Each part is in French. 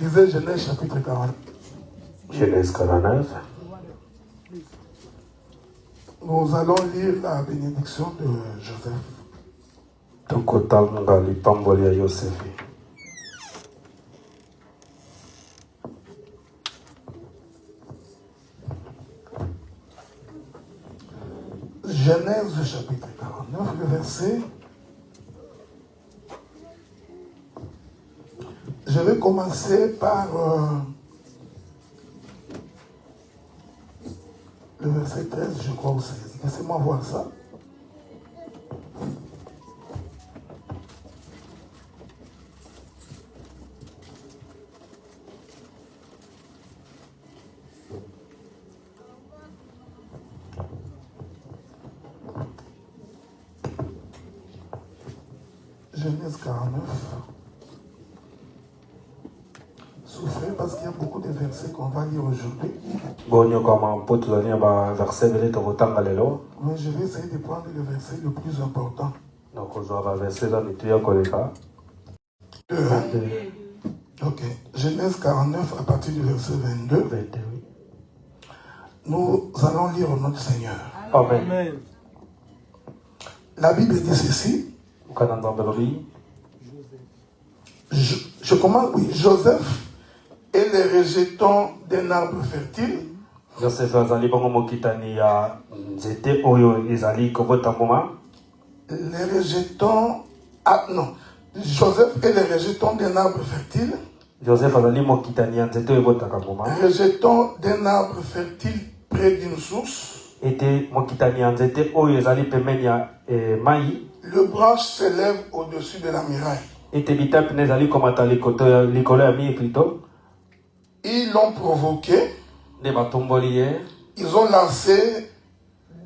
lisais Genèse chapitre 49. Genèse 49. Nous allons lire la bénédiction de Joseph. Tokotanga lipamboli ya Yosefi. Genèse chapitre 49, le verset. Je vais commencer par le verset 13, je crois, ou 16. Laissez-moi voir ça. Genèse 49. Souffrez parce qu'il y a beaucoup de versets qu'on va lire aujourd'hui. Mais je vais essayer de prendre le verset le plus important. Le 22. Ok. Genèse 49 à partir du verset 22. Nous allons lire au nom du Seigneur. Amen. La Bible dit ceci. Je commence, oui. Joseph est le rejeton d'un arbre fertile. Joseph azali bongo mokitani ya nzete oyo ezali kobota mbuma. Le rejeton, ah non, Joseph est le rejeton d'un arbre fertile. Joseph azali mokitani ya nzete oyo ebotaka mbuma. Rejeton d'un arbre fertile près d'une source. Ete mokitani ya nzete oyo ezali pembeni ya mai. Le branche s'élève au-dessus de la muraille. Ete bitape nezali komata likolo ya mi plutôt. Ils l'ont provoqué. Ils ont lancé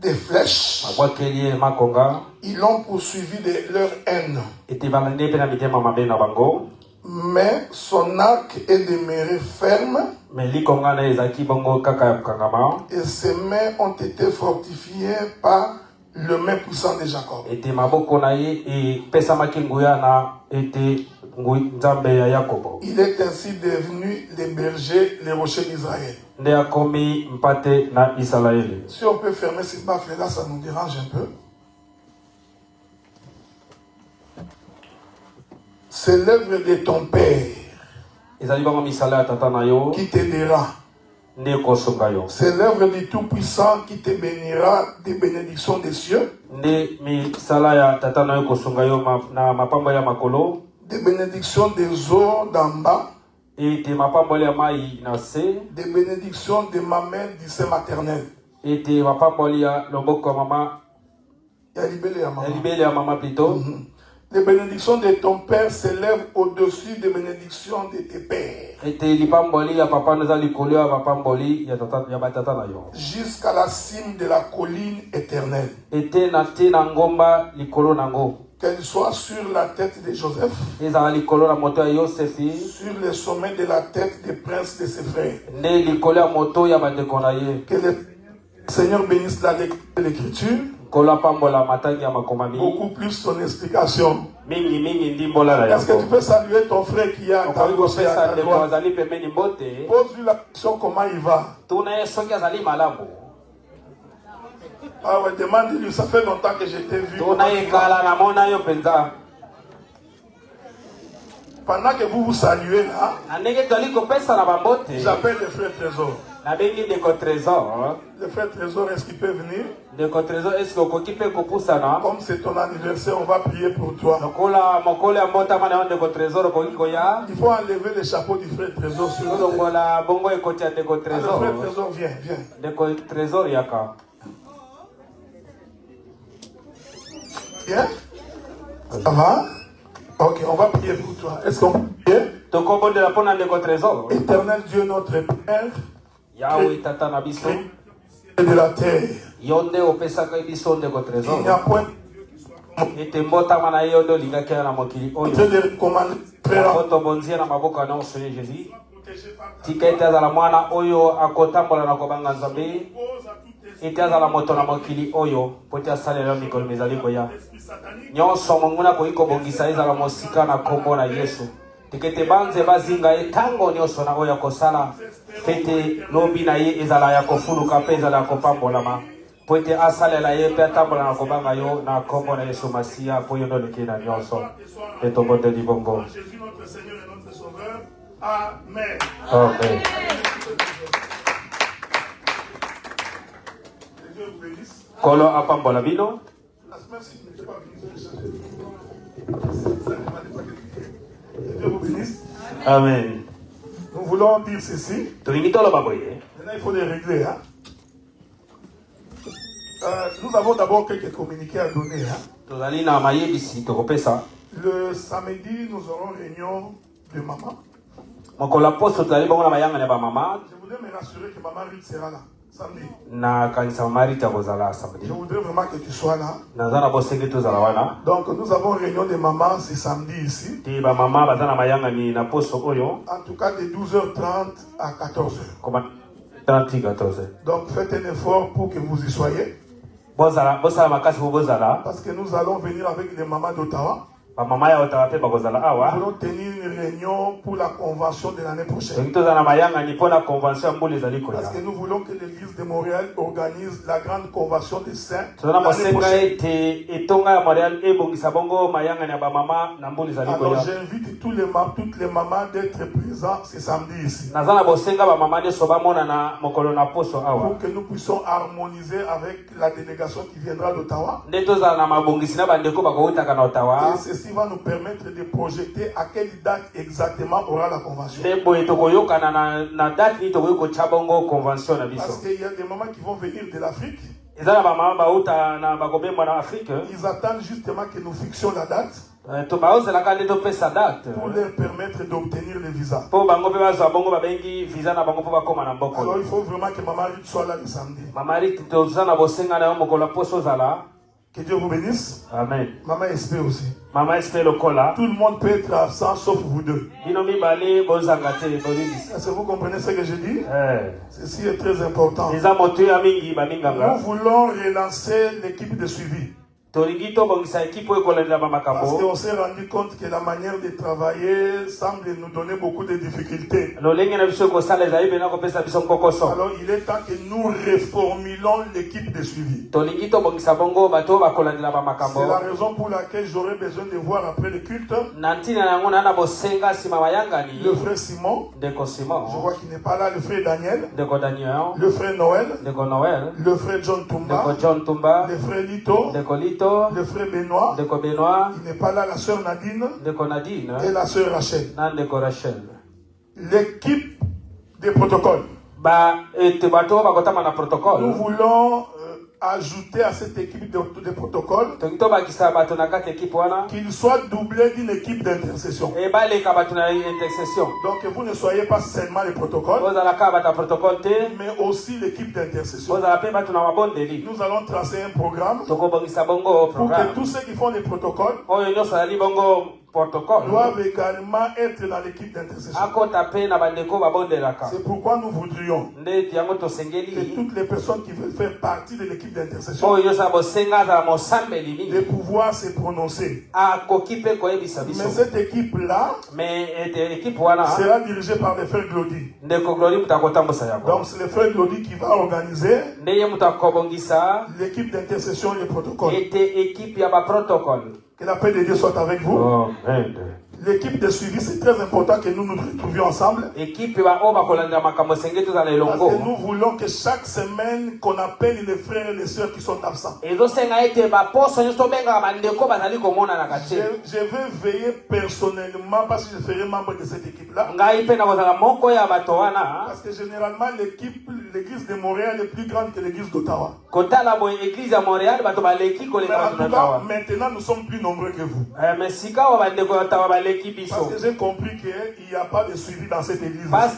des flèches. Ils l'ont poursuivi de leur haine. Mais son arc est demeuré ferme. Et ses mains ont été fortifiées par le main puissant de Jacob. Il est ainsi devenu le berger, le rocher d'Israël. Si on peut fermer ces baffles-là, ça nous dérange un peu. C'est l'œuvre de ton Père qui t'aidera. C'est l'œuvre du Tout-Puissant qui te bénira des bénédictions des cieux. Des bénédictions des eaux d'en bas. Des bénédictions de ma main du sein maternel. Les bénédictions de ton Père s'élèvent au-dessus des bénédictions de tes pères. Jusqu'à la cime de la colline éternelle. Qu'elle soit sur la tête de Joseph, sur le sommet de la tête des princes de ses frères. Que le Seigneur bénisse la lecture de l'écriture. Beaucoup plus son explication. Est-ce que tu peux saluer ton frère qui est à ta gauche et à ta droite? Pose-lui la question comment il va. Ah ouais, demande-lui, ça fait longtemps que je t'ai vu. Pendant que vous vous saluez là, j'appelle le frère Trésor. Le frère Trésor, est-ce qu'il peut venir? Comme c'est ton anniversaire, on va prier pour toi. Il faut enlever le chapeau du frère Trésor sur le frère Trésor, viens. Bien? Ça va? Ok, on va prier pour toi. Est-ce qu'on peut prier? Éternel Dieu, notre Père, et de la terre, il n'y a point de recommander Itiazala moto na mokili oyo poti asalela mikolo mizali koya nyonso monguna koiko bongisa ezala mosika na kombo na Yesu ekete banze bazinga etango nyonso na oyo kosala fete lobi na ye ezala ya kofuluka mpe ezala ya kopambolama po ete asalela ye mpe atambola na kobanga yo na kombo na Yesu Masiya po yo ndoleki na nyonso mpe tobondeli bongo. Amen. Amen. Kolo apambola bino. Amen. Nous voulons dire ceci. Maintenant, il faut les régler. Hein? Nous avons d'abord quelques communiqués à donner. Hein? Le samedi, nous aurons réunion de maman. Je voudrais me rassurer que maman Ruth sera là. Samedi. Je voudrais vraiment que tu sois là. Donc nous avons réunion de maman ce samedi ici. En tout cas de 12h30 à 14h. Donc faites un effort pour que vous y soyez. Parce que nous allons venir avec les mamans d'Ottawa. Nous allons tenir une réunion pour la convention de l'année prochaine. Parce que nous voulons que l'église de Montréal organise la grande convention des saints l'année prochaine. Alors j'invite toutes les mamans d'être présents ce samedi ici. Pour que nous puissions harmoniser avec la délégation qui viendra d'Ottawa. Et ceci va nous permettre de projeter à quelle date exactement aura la convention. Parce qu'il y a des mamans qui vont venir de l'Afrique. Ils attendent justement que nous fixions la date pour leur permettre d'obtenir le visa. Alors il faut vraiment que Maman Ruth soit là le samedi. Que Dieu vous bénisse. Amen. Maman espère aussi. Maman espère le cola. Tout le monde peut être absent sauf vous deux. Est-ce que vous comprenez ce que je dis? Ceci est très important. Nous voulons relancer l'équipe de suivi. Parce qu'on s'est rendu compte que la manière de travailler semble nous donner beaucoup de difficultés. Alors il est temps que nous reformulons l'équipe de suivi. C'est la raison pour laquelle j'aurais besoin de voir après le culte le frère Simon. Je vois qu'il n'est pas là. Le frère Daniel. Le frère Noël. Le frère John Tumba. Le frère Lito. Le frère Benoît, il n'est pas là, la sœur Nadine et la sœur Rachel. L'équipe des protocoles. Nous voulons ajouter à cette équipe de protocole qu'il soit doublé d'une équipe d'intercession. Donc vous ne soyez pas seulement les protocoles, mais aussi l'équipe d'intercession. Nous allons tracer un programme pour que tous ceux qui font les protocoles doivent également être dans l'équipe d'intercession. C'est pourquoi nous voudrions que toutes les personnes qui veulent faire partie de l'équipe d'intercession de pouvoir se prononcer. Mais cette équipe-là sera dirigée par le frère Glody. Donc c'est le frère Glody qui va organiser l'équipe d'intercession et les protocoles. Que la paix de Dieu soit avec vous. Amen. L'équipe de suivi, c'est très important que nous nous retrouvions ensemble. Parce que nous voulons que chaque semaine qu'on appelle les frères et les sœurs qui sont absents. Je vais veiller personnellement parce que je serai membre de cette équipe-là. Parce que généralement l'église de Montréal est plus grande que l'église d'Ottawa. Mais en tout cas, maintenant nous sommes plus nombreux que vous. Parce que j'ai compris qu'il n'y a pas de suivi dans cette église. Alors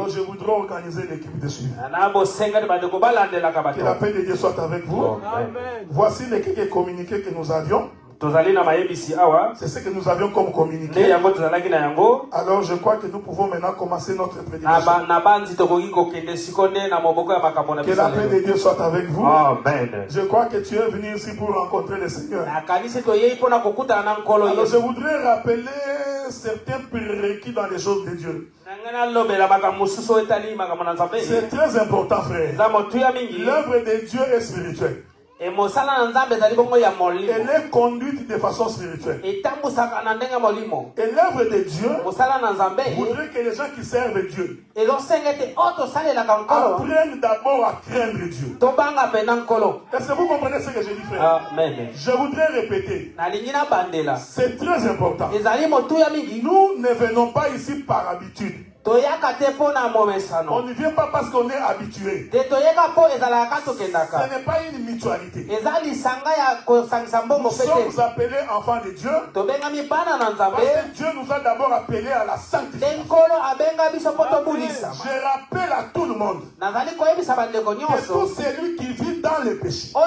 je voudrais organiser l'équipe de suivi. Que la paix de Dieu soit avec vous. Amen. Voici les quelques communiqués que nous avions. C'est ce que nous avions comme communiqué. Alors je crois que nous pouvons maintenant commencer notre prédication. Que la paix de Dieu soit avec vous. Amen. Je crois que tu es venu ici pour rencontrer le Seigneur. Alors je voudrais rappeler certains prérequis dans les choses de Dieu. C'est très important, frère. L'œuvre de Dieu est spirituelle. Elle est conduite de façon spirituelle. Et l'œuvre de Dieu voudrait que les gens qui servent Dieu apprennent d'abord à craindre Dieu. Est-ce que vous comprenez ce que je dis, frère? Je voudrais répéter. C'est très important. Nous ne venons pas ici par habitude. On ne vient pas parce qu'on est habitué. Ce n'est pas une mutualité. Nous sommes appelés enfants de Dieu parce que Dieu nous a d'abord appelés à la sanctification. Je rappelle à tout le monde que tout celui qui vit dans le péché, en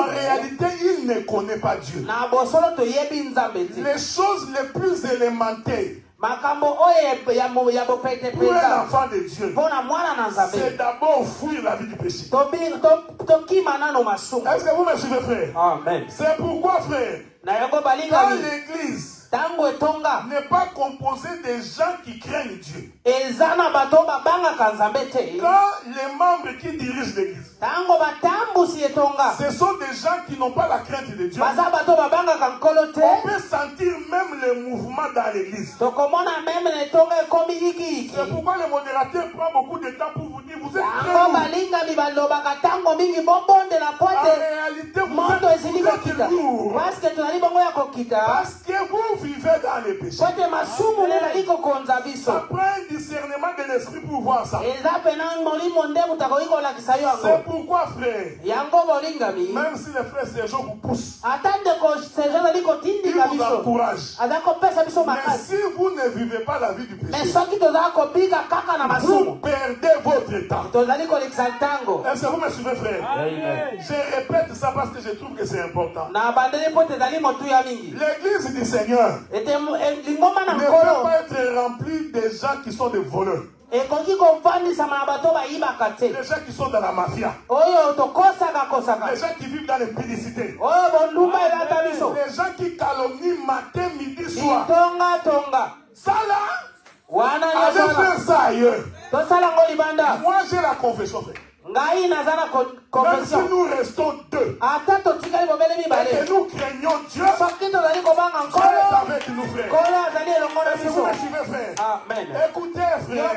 réalité, il ne connaît pas Dieu. Les choses les plus élémentaires pour un enfant de Dieu, c'est d'abord fuir la vie du péché. Est-ce que vous me suivez, frère? Amen. C'est pourquoi, frère, dans l'église n'est pas composé des gens qui craignent Dieu. Quand les membres qui dirigent l'église, ce sont des gens qui n'ont pas la crainte de Dieu. On peut sentir même le mouvement dans l'église. C'est pourquoi le modérateur prend beaucoup de temps pour vous dire vous êtes très lourd. En réalité, vous êtes lourd. Parce que vous vivez dans les péchés. Ça prend un discernement de l'esprit pour voir ça. C'est pourquoi, frère, même si les frères Sergio vous poussent, ils vous encouragent. Mais si vous ne vivez pas la vie du péché, vous perdez votre temps. Est-ce que vous me suivez, frère? Je répète ça parce que je trouve que c'est important. L'église du Seigneur ne peut pas être remplie de gens qui sont des voleurs. Les gens qui sont dans la mafia. Les gens qui vivent dans les publicités. Les gens qui calomnient matin, midi, soir. Ça là, allez faire ça ailleurs. Moi j'ai la confession, frère. Même si nous restons deux et que nous craignons Dieu, Dieu est avec nous, frère. Est-ce que vous me suivez, frère? Amen. Écoutez, frère,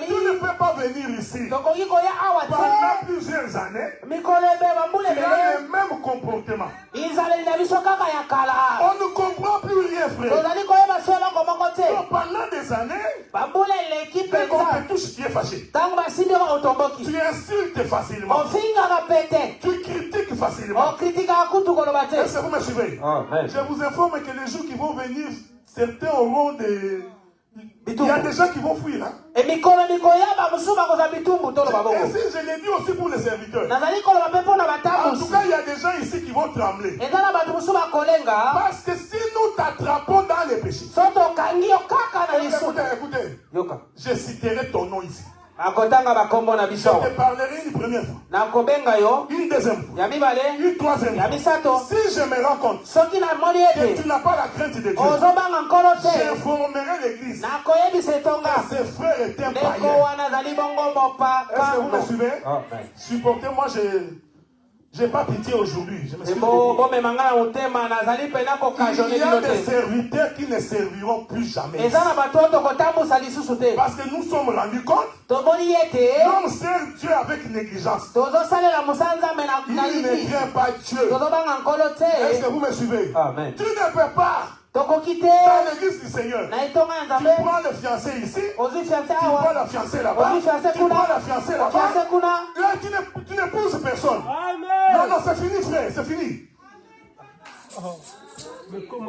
tu ne peux pas venir ici pendant plusieurs années et a le même comportement. On ne comprend plus rien, frère. Donc, pendant des années, dès qu'on te touche, tu es fâché. Tu insultes facilement. Tu critiques facilement. Est-ce que vous me suivez? Je vous informe que les jours qui vont venir, certains auront des... Il y a des gens qui vont fuir. Hein? Et si je l'ai dit aussi pour les serviteurs. En tout cas, il y a des gens ici qui vont trembler. Parce que si nous t'attrapons dans les péchés, écoutez, je citerai ton nom ici. Je te parlerai une première fois, une deuxième fois, une troisième fois. Si je me rends compte que tu n'as pas la crainte de Dieu, j'informerai l'église que ses frères étaient païens. Est-ce que vous me suivez? Supportez-moi, je n'ai pas pitié aujourd'hui. Je me suis dit, il y a des serviteurs qui ne serviront plus jamais. Parce que nous sommes rendus compte, l'homme sert Dieu avec négligence. Il ne craint pas Dieu. Est-ce que vous me suivez? Amen. Tu ne peux pas. Dans l'église du Seigneur, tu prends le fiancé ici, tu prends la fiancée là-bas, tu prends la fiancée là-bas. Là, tu n'épouses personne. Non, non, c'est fini, frère, c'est fini.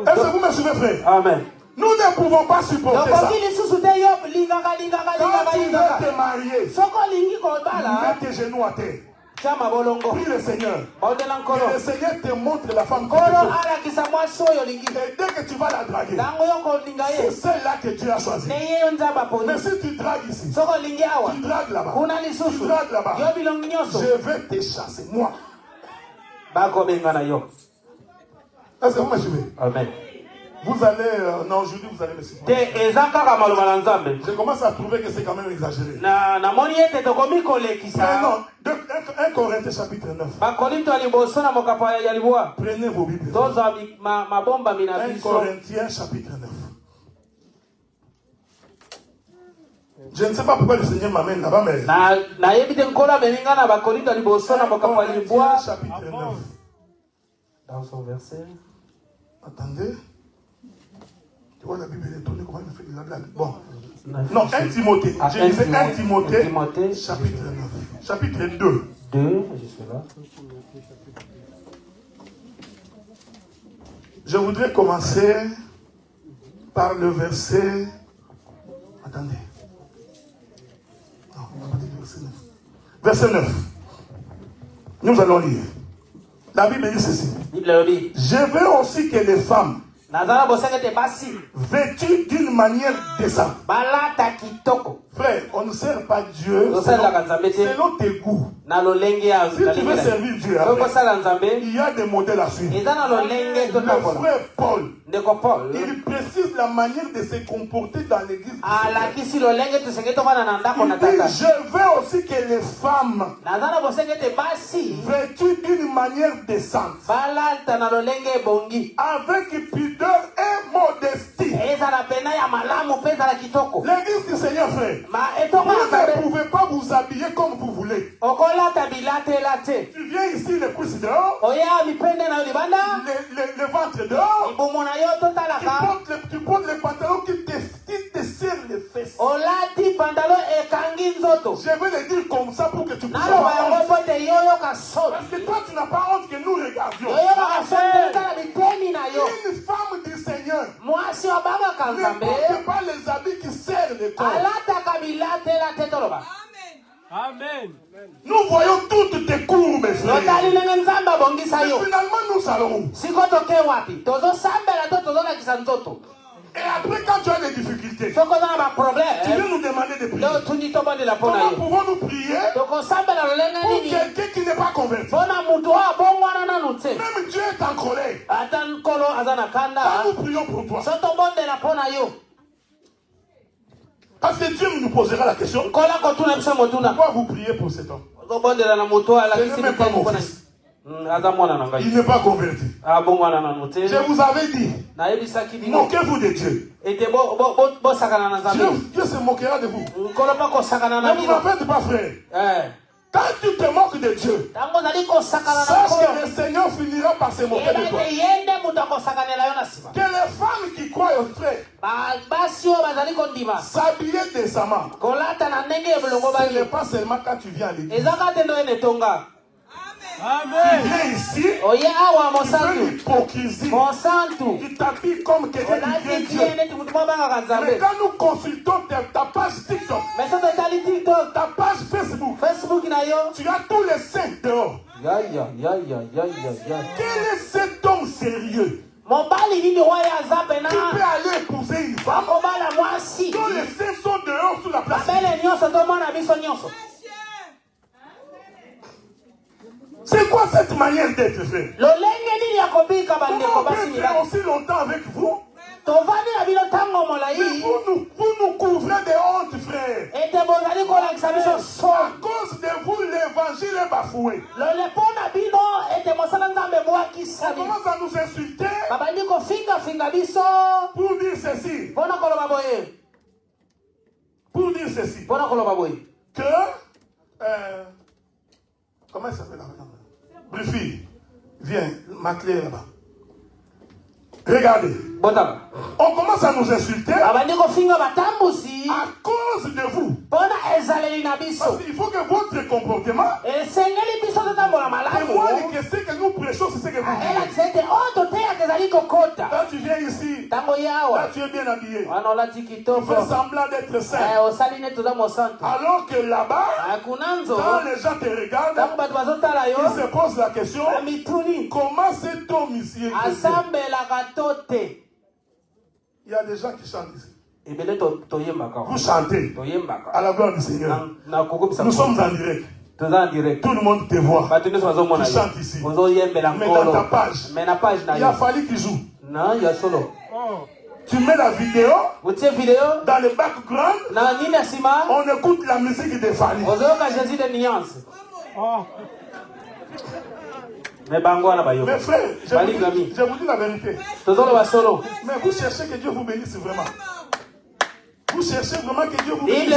Est-ce que vous me suivez, frère? Amen. Nous ne pouvons pas supporter ça. Quand tu veux te marier, mets tes genoux à terre. Prie le Seigneur. Que le Seigneur te montre la femme que tu veux. Et dès que tu vas la draguer, c'est celle-là que Dieu a choisie. Mais si tu dragues ici, tu dragues là-bas, tu dragues là-bas, je vais te chasser, moi. Est-ce que vous me suivez? Amen. Vous allez, non, aujourd'hui vous allez me suivre. Je commence à trouver que c'est quand même exagéré. Non, 1 Corinthiens chapitre 9. Prenez vos Bibles. 1 Corinthiens chapitre 9. Je ne sais pas pourquoi le Seigneur m'amène là-bas, mais... 1 Corinthiens chapitre 9. Dans son verset. Attendez. Tu vois, la Bible est tournée, comment il fait de la blague? Bon. Non, 1 Timothée. Je disais 1 Timothée, chapitre 9. Chapitre 2. 2, je suis là. Je voudrais commencer par le verset... Attendez. Non, on n'a pas dit le verset 9. Verset 9. Nous allons lire. La Bible dit ceci. Je veux aussi que les femmes vêtues d'une manière décente. Frère, on ne sert pas Dieu selon tes goûts. Si tu veux servir Dieu, il y a des modèles à suivre. Le frère Paul, il précise la manière de se comporter dans l'église. Il dit, je veux aussi que les femmes vêtues d'une manière décente, avec pudeur et modestie. L'église du Seigneur, frère, vous ne pouvez pas vous habiller comme vous voulez. Tu viens ici, les cuisses dehors, le ventre dehors, tu portes les pantalons qui te serrent les fesses. Je vais le dire comme ça pour que tu puisses avoir honte. Parce que toi, tu n'as pas honte que nous regardions. Une femme du Seigneur ne porte pas les habits qui serrent le corps. Amen. Nous voyons toutes tes courbes, mes frères. Et finalement, nous allons où? Et après, quand tu as des difficultés, tu viens nous demander de prier. Comment pouvons-nous prier pour quelqu'un qui n'est pas converti? Même Dieu est en colère. Quand nous prions pour toi, parce que Dieu nous posera la question, pourquoi vous priez pour cet homme? Ce n'est même pas mon fils. Il n'est pas converti. Je vous avais dit, moquez-vous de Dieu. Dieu se moquera de vous. Ne vous en faites pas, frère. Quand tu te moques de Dieu, sache que le Seigneur finira par se moquer de toi. Que les femmes qui croient au frère s'habiller décemment, ce n'est pas seulement quand tu viens à l'église. Amen. Tu viens ici, tu fais l'hypocrisie, tu t'habilles comme quelqu'un qui vient Dieu. Mais quand nous consultons ta page TikTok, ta page Facebook, tu as tous les saints dehors. Quel est cet homme sérieux qui peut aller épouser une femme dont les saints sont dehors sous la place? C'est quoi cette manière d'être, frère? Comment on peut faire aussi longtemps avec vous? Mais vous nous couvrez de honte, frère. À cause de vous, l'évangile est bafoué. On commence à nous insulter pour dire ceci. Pour dire ceci. Que... comment elle s'appelle là-bas? Bluffy, viens, ma clé est là-bas. Regardez. On commence à nous insulter à cause de vous. Parce qu'il faut que votre comportement témoigne que ce que nous prêchons, c'est ce que vous voulez. Quand tu viens ici, ici, là tu es bien habillé. Tu fais semblant d'être saint. Alors que là-bas, quand les gens te regardent, ils se posent la question, comment cet homme ici est fait? Il y a des gens qui chantent ici. Vous chantez à la gloire du Seigneur. Nous sommes en direct. Tout le monde te voit. Tu chantes ici. Mais dans ta page, il a fallu qu'il joue. Tu mets la vidéo dans le background. On écoute la musique de Fali. Mes frères, je vous dis la vérité. Mais vous cherchez que Dieu vous bénisse vraiment. Vous cherchez vraiment que Dieu vous bénisse.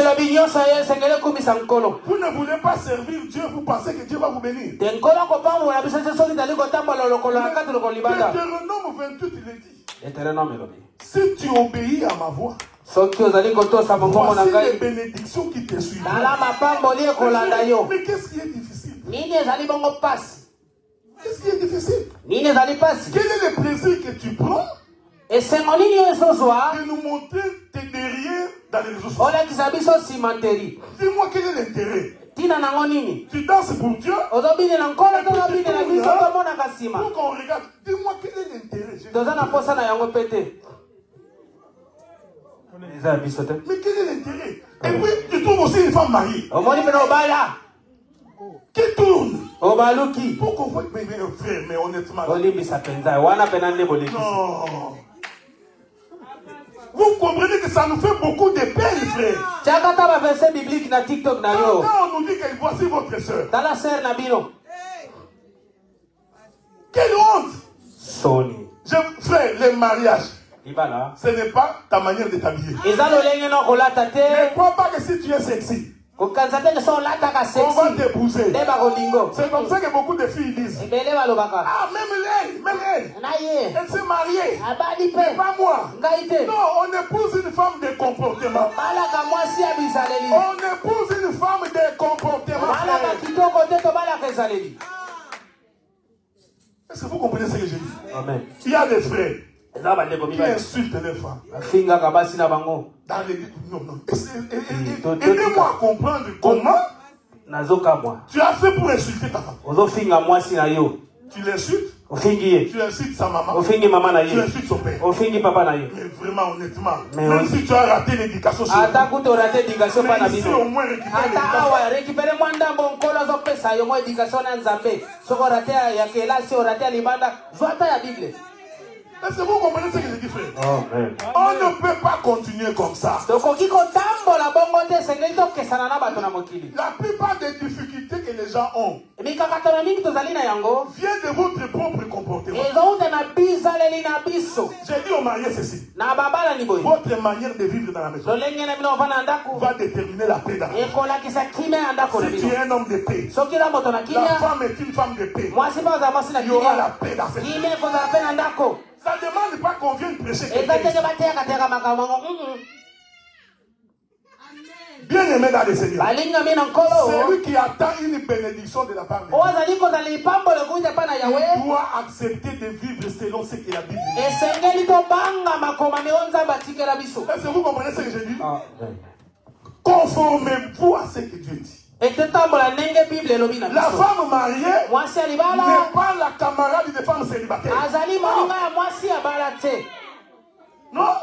Vous ne voulez pas servir Dieu, vous pensez que Dieu va vous bénir. Deutéronome 28, il est dit. Si tu obéis à ma voix, voici les bénédictions qui te suivent. Mais qu'est-ce qui est difficile? Qu'est-ce qui est difficile? Quel est le plaisir que tu prends de nous montrer tes derrière dans les réseaux sociaux? Dis-moi quel est l'intérêt? Tu danses pour Dieu pour qu'on regarde. Dis-moi quel est l'intérêt? Mais quel est l'intérêt? Et puis tu trouves aussi une femme mariée qui tourne. Pour qu'on voit, mais frère, mais honnêtement. Non. Vous comprenez que ça nous fait beaucoup de peine, frère. Quand on nous dit que voici votre soeur. Quelle honte. Frère, le mariage, ce n'est pas ta manière de t'habiller. Ne crois pas que si tu es sexy, on va t'épouser. C'est comme ça que beaucoup de filles disent. Ah, même elle s'est mariée. Mais pas moi. Non, on épouse une femme de comportement. On épouse une femme de comportement. Est-ce que vous comprenez ce que je dis? Amen. Il y a des frères qui insultent les femmes. Dans l'église. Non. Aidez-moi à comprendre comment tu as fait pour insulter ta femme. Tu l'insultes. Tu insultes sa maman. Tu insultes son père. Mais vraiment, honnêtement, même si tu as raté l'éducation chez vous, mais ici au moins récupérer l'éducation. Est-ce que vous comprenez ce que je dis, frère? On ne peut pas continuer comme ça. La plupart des difficultés que les gens ont viennent de votre propre comportement. J'ai dit aux mariés ceci. Votre manière de vivre dans la maison va déterminer la paix dans la maison. Si tu es un homme de paix, la femme est une femme de paix, il y aura la paix dans cette maison. Ça ne demande pas qu'on vienne prêcher quelque chose. Bien aimé dans le Seigneur, c'est lui qui attend une bénédiction de la part de Dieu. Il doit accepter de vivre selon ce que la Bible dit. Est-ce que vous comprenez ce que je dis? Conformez-vous à ce que Dieu dit. La femme mariée n'est pas la camarade des femmes célibataires. Non.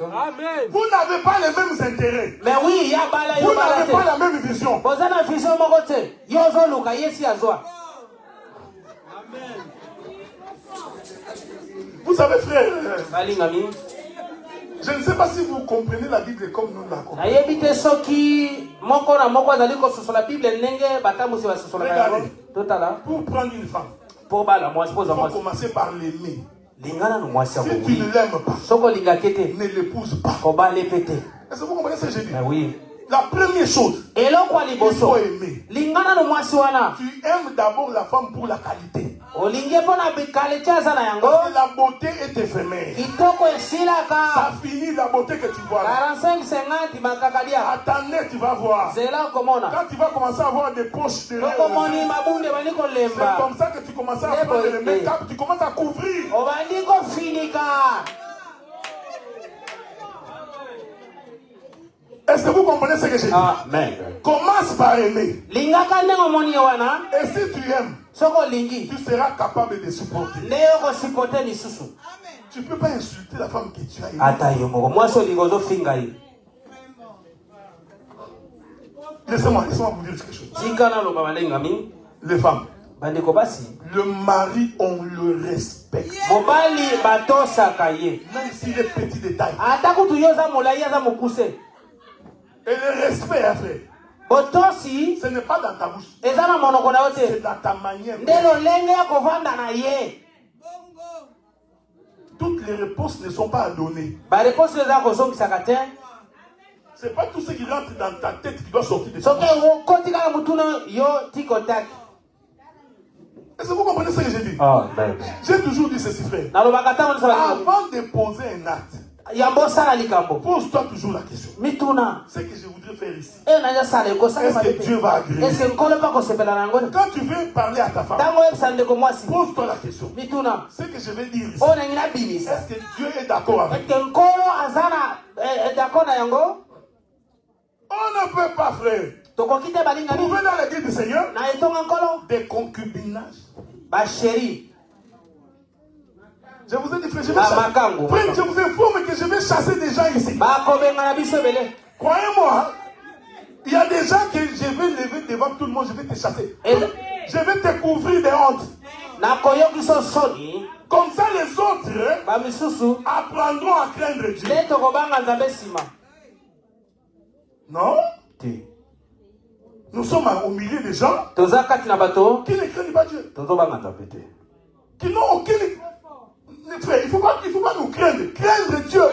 Amen. Vous n'avez pas les mêmes intérêts. Mais oui, vous n'avez pas la même vision. Vous savez, frère, je ne sais pas si vous comprenez la Bible comme nous la comprenons. Regardez, pour prendre une femme, il faut commencer par l'aimer. Si tu ne l'aimes pas, ne l'épouse pas. Est-ce que vous comprenez ce que je dis? Oui. La première chose, il faut aimer. Tu aimes d'abord la femme pour la qualité. Parce que la beauté est éphémère. Ça finit la beauté que tu vois là. À ta nez, tu vas voir. Quand tu vas commencer à avoir des poches de c'est comme ça que tu commences à avoir le make-up, tu commences à couvrir. comprenez ce que je dis? Amen. Commence par aimer. Lingaka ndengo moni wana. Et si tu aimes, soko lingi, tu seras capable de supporter. Leo ko supporter ni susu. Tu ne peux pas insulter la femme que tu as aimée. Ata yo moko mwaso ligozo fingai. Laissez-moi vous dire quelque chose. Tikana lo babalenga mi. Les femmes. Bandeko basi. Le mari, on le respecte. Mobali batosa kaye. Même s'il est petit de taille. Ata kutu yoza molai yaza mokuse. Et le respect, frère. Botosi. Ce n'est pas dans ta bouche. Ezana monoko na yote. C'est dans ta manière. Ndelo lenge ya kovanda na ye. Toutes les réponses ne sont pas à donner. Ba réponse yoza kozongi sakate. C'est pas tout ce qui rentre dans ta tête qui doit sortir de ta bouche. Soke kotika na mutuno yo tikotak. Est-ce que vous comprenez ce que j'ai dit? Amen. J'ai toujours dit ceci, frère. Avant de poser un acte, pose-toi toujours la question. Ce que je voudrais faire ici, est-ce que Dieu va agréer? Quand tu veux parler à ta femme, pose-toi la question. Ce que je vais dire ici, est-ce que Dieu est d'accord avec? On ne peut pas, frère, trouver dans l'église du Seigneur des concubinages. Je vous ai dit, frère, je vous informe que je vais chasser des gens ici. Croyez-moi, il y a des gens que je vais lever devant tout le monde, je vais te chasser. Je vais te couvrir de honte. Comme ça, les autres apprendront à craindre Dieu. Non? Nous sommes au milieu des gens qui ne craignent pas Dieu. Qui n'ont aucune... Frère, il ne faut pas nous craindre. Craindre Dieu.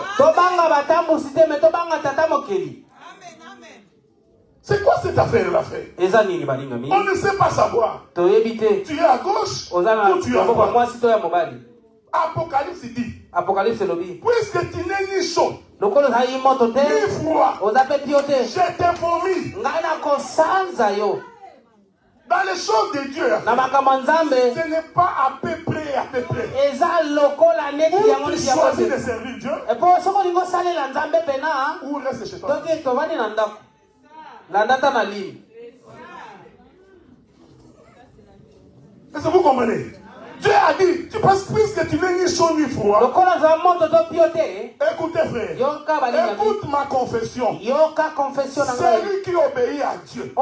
C'est quoi cette affaire-là, frère? On ne sait pas savoir. Tu es à gauche ou tu es à droite. Apocalypse dit, puisque tu n'es ni chaud, ni froid, je t'ai promis. Dans les choses de Dieu, ce n'est pas à peu près. Ou tu choisis de servir Dieu, ou reste chez toi. Est-ce que vous comprenez? Dieu a dit, tu penses puisque tu n'es ni chaud ni froid. Écoutez, frère, écoute ma confession. Celui qui obéit à Dieu,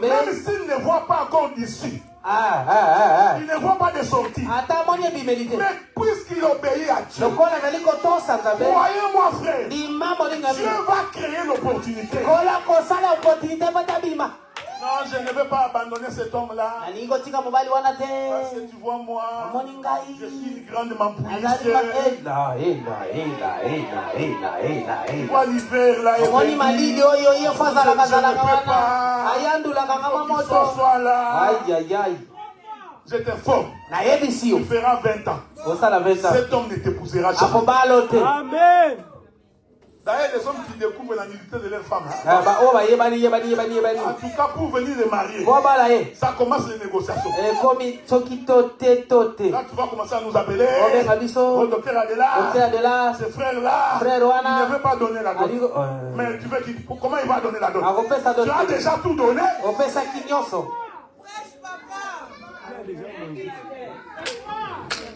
même s'il ne voit pas encore d'issue, il ne voit pas de sortie, mais puisqu'il obéit à Dieu, croyez-moi, frère, Dieu va créer l'opportunité. Non, je ne vais pas abandonner cet homme-là. Parce que tu vois, moi, je suis une grande mampouilliste. Tu vois l'hiver là, je ne peux pas. Ce soir là, je t'informe. Tu feras 20 ans. Cet homme ne t'épousera jamais. Amen. D'ailleurs, les hommes qui découvrent la nudité de leur femme, en tout cas pour venir les marier, ça commence les négociations. Là, tu vas commencer à nous appeler. Le docteur Adela, ce frère-là, il ne veut pas donner la dot. Mais tu veux comment il va donner la dot? Tu as déjà tout donné.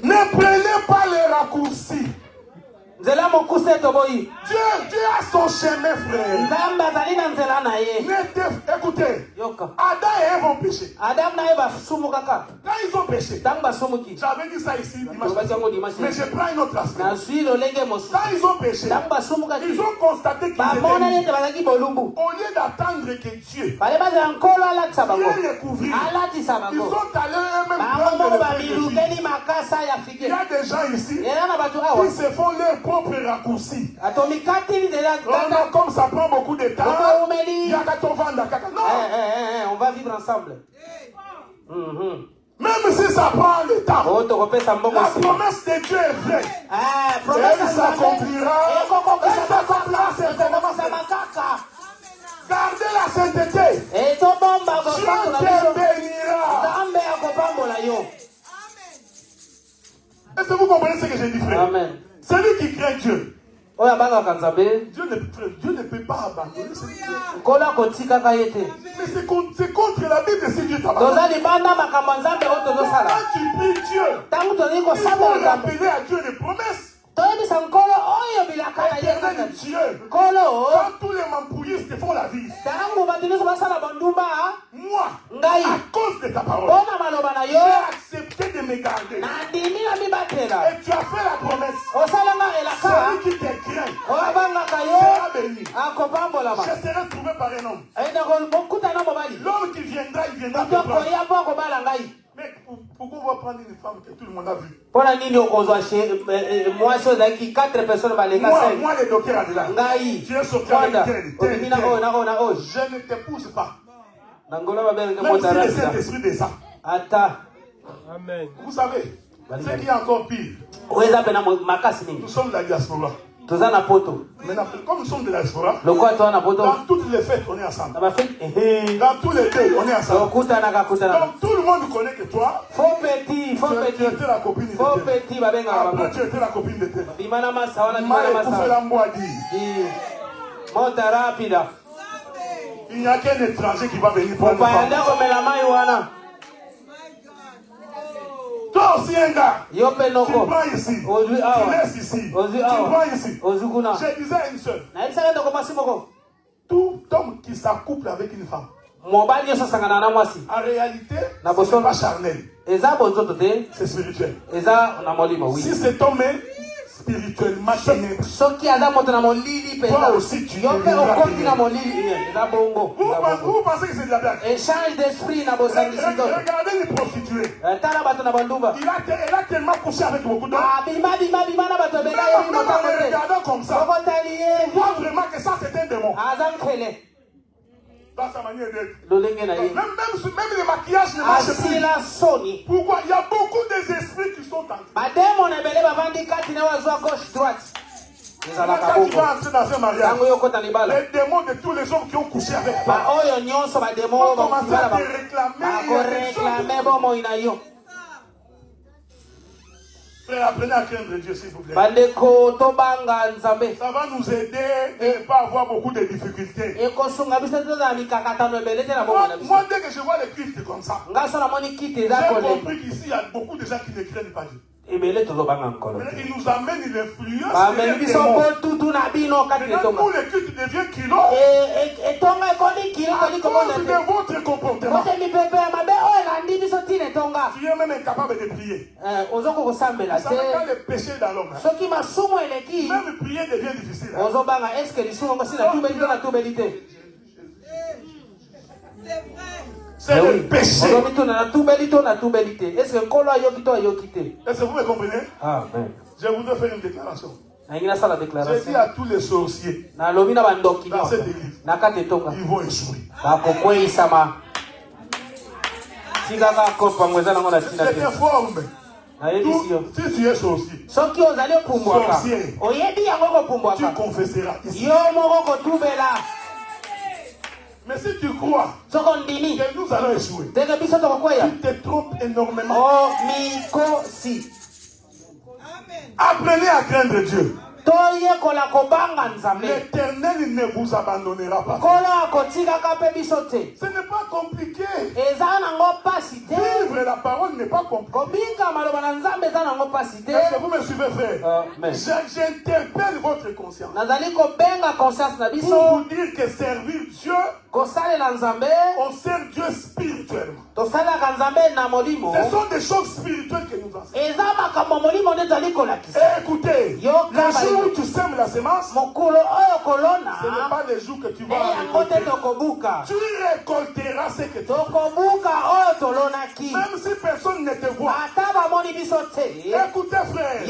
Ne prenez pas les raccourcis. Dieu a son chemin, frère. Écoutez, Adam et Ève ont péché. Quand ils ont péché, j'avais dit ça ici dimanche, mais je prends une autre aspect. Quand ils ont péché, ils ont constaté qu'ils étaient libres. Au lieu d'attendre que Dieu vienne les couvrir, ils sont allés eux-mêmes prendre le fruit. Il y a des gens ici qui se font leur propre raccourci. Comme ça prend beaucoup de temps, on va vivre ensemble. Même si ça prend le temps, la promesse de Dieu est vraie. Elle s'accomplira. Gardez la sainteté. Dieu te bénira. Est-ce que vous comprenez ce que j'ai dit, frère? Amen. Celui qui craint Dieu Dieu ne peut pas abandonner ce Dieu. Mais c'est contre la Bible si Dieu t'abandonne. Quand tu pries Dieu, il faut rappeler à Dieu les promesses. Éternel Dieu, quand tous les mampouillistes te font la vie, moi, à cause de ta parole, j'ai accepté de me garder. Et tu as fait la promesse. Celui qui te craint sera béni. Je serai trouvé par un homme. L'homme qui viendra, il viendra te prendre. Mais pourquoi on va prendre une femme que tout le monde a vue? Moi, les docteurs a dit là. Tu es sorti avec elle. Je ne t'épouse pas. Même si le Saint-Esprit descend. Amen. Vous savez, ce qui est encore pire. Nous sommes de la diaspora. Maintenant, comme nous sommes de la diaspora, dans toutes les fêtes, on est ensemble. Dans tous les deuils, on est ensemble. Donc tout le monde connaît que toi, tu étais la copine de tel. Après, tu étais la copine de tel. Il n'y a qu'un étranger qui va venir prendre une femme. Toi aussi un gars, tu prends ici, tu laisses ici, tu prends ici. Je disais à une seule, tout homme qui s'accouple avec une femme, en réalité, ce n'est pas charnel, c'est spirituel. Si cet homme est spirituellement ténébreux, toi aussi tu es ténébreux. Vous pensez que c'est de la blague? Regardez les prostituées. Elle a tellement couché avec beaucoup d'hommes. Même en me regardant comme ça, on voit vraiment que ça c'est un démon. Dans sa manière d'être. Même le maquillage ne marche plus. Pourquoi? Il y a beaucoup d'esprits qui sont en train. Quand tu vas entrer dans un mariage, les démons de tous les hommes qui ont couché avec toi vont commencer à te réclamer. Frère, apprenez à craindre Dieu, s'il vous plaît. Ça va nous aider de ne pas avoir beaucoup de difficultés. Moi, dès que je vois les cultes comme ça, j'ai compris qu'ici, il y a beaucoup de gens qui ne craignent pas Dieu. Il nous amène l'influence. Maintenant, le culte devient kilo. À cause de votre comportement. Tu es même incapable de prier. Vous savez quand le péché est dans l'homme, même prier devient difficile. C'est le péché. Est-ce que vous me comprenez? Je voudrais faire une déclaration. J'ai dit à tous les sorciers dans cette église, ils vont échouer. C'est une forme. Si tu es sorcier, tu confesseras ici. Mais si tu crois que nous allons échouer, tu te trompes énormément. Apprenez à craindre Dieu. L'Éternel ne vous abandonnera pas. Ce n'est pas compliqué. Vivre la parole n'est pas compliqué. Est-ce que vous me suivez, frère? J'interpelle votre conscience pour vous dire que servir Dieu, on sert Dieu spirituellement. Ce sont des choses spirituelles que nous enseignons. Écoutez, le jour où tu sèmes la semence, ce n'est pas le jour que tu vas récolter. Tu récolteras ce que tu fais. Même si personne ne te voit. Écoutez, frère,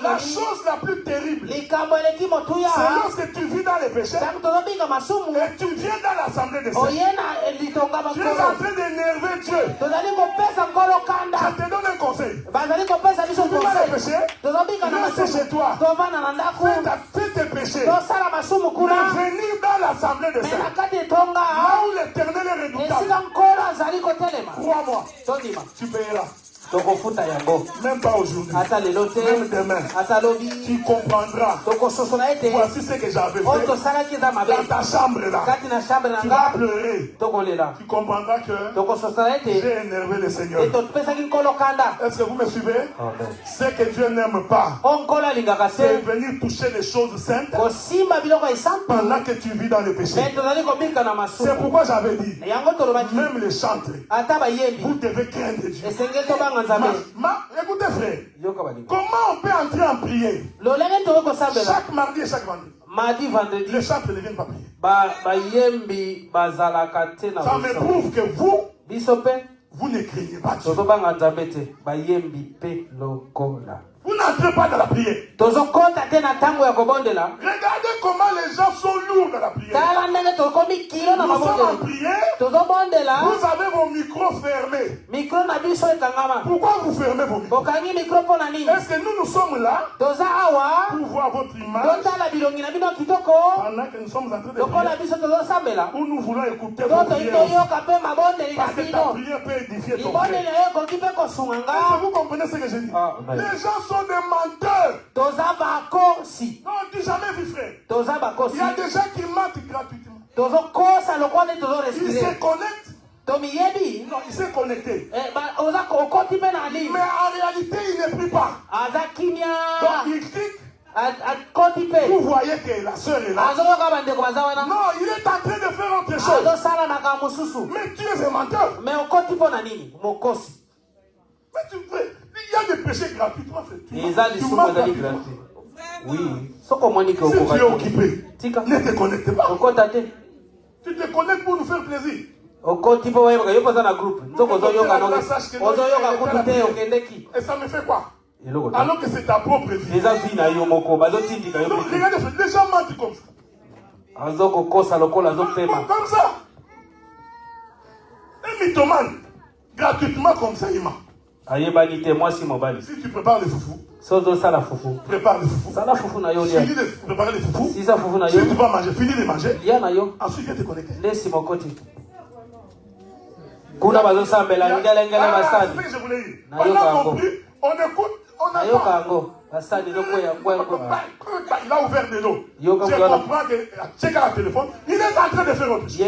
la chose la plus terrible, c'est lorsque tu vis dans les péchés et tu viens dans l'assemblée de Dieu. Tu es en train d'énerver Dieu. Je te donne un conseil. Tu vis dans les péchés, reste chez toi. Fais tes péchés. Mais venir dans l'assemblée de Dieu, là où l'Éternel est redoutable, crois-moi, tu payeras. Même pas aujourd'hui. Même demain. Tu comprendras. Voici ce que j'avais fait. Dans ta chambre là. Tu vas pleurer. Tu comprendras que j'ai énervé le Seigneur. Est-ce que vous me suivez? Ce que Dieu n'aime pas, c'est venir toucher les choses saintes pendant que tu vis dans le péché. C'est pourquoi j'avais dit, même les chantres, vous devez craindre Dieu. Écoutez frère, comment on peut entrer en prière chaque mardi et chaque vendredi? Les chantres ne viennent pas prier. Ça me prouve que vous ne craignez pas Dieu. Vous n'entrez pas dans la prière. Regardez comment les gens sont lourds dans la prière. Nous sommes en prière. Vous avez vos micros fermés. Pourquoi vous fermez vos micros? Est-ce que nous sommes là pour voir votre image pendant que nous sommes en train de prier, où nous voulons écouter vos prières parce que ta prière peut édifier ton frère. Est-ce que vous comprenez ce que je dis? Les gens sont des menteurs. Non, on dit jamais vu frère. Il y a des gens qui mentent gratuitement. Ils se connectent. Non, il s'est connecté. Mais en réalité, il ne prie pas. Donc il clique. Vous voyez que la sœur est là. Non, il est en train de faire autre chose. Mais tu es un menteur. Mais il y a des péchés gratuitement faits. Tu manges gratuitement. Oui. Si tu es occupé, ne te connecte pas. Tu te connectes pour nous faire plaisir. Et ça me fait quoi? Alors que c'est ta propre vie. Donc, regardez, les gens mentent comme ça. Comme ça. Un mythomane, gratuitement comme ça, il ment. Si tu prépares le foufou, prépare le foufou. Finis de préparer le foufou. Si tu vas manger, finis de manger. Ensuite, viens te connecter. C'est ce que je voulais dire. On a compris, on écoute, on attend. Il a ouvert des dos. Je comprends que check à la téléphone. Il est en train de faire autre chose.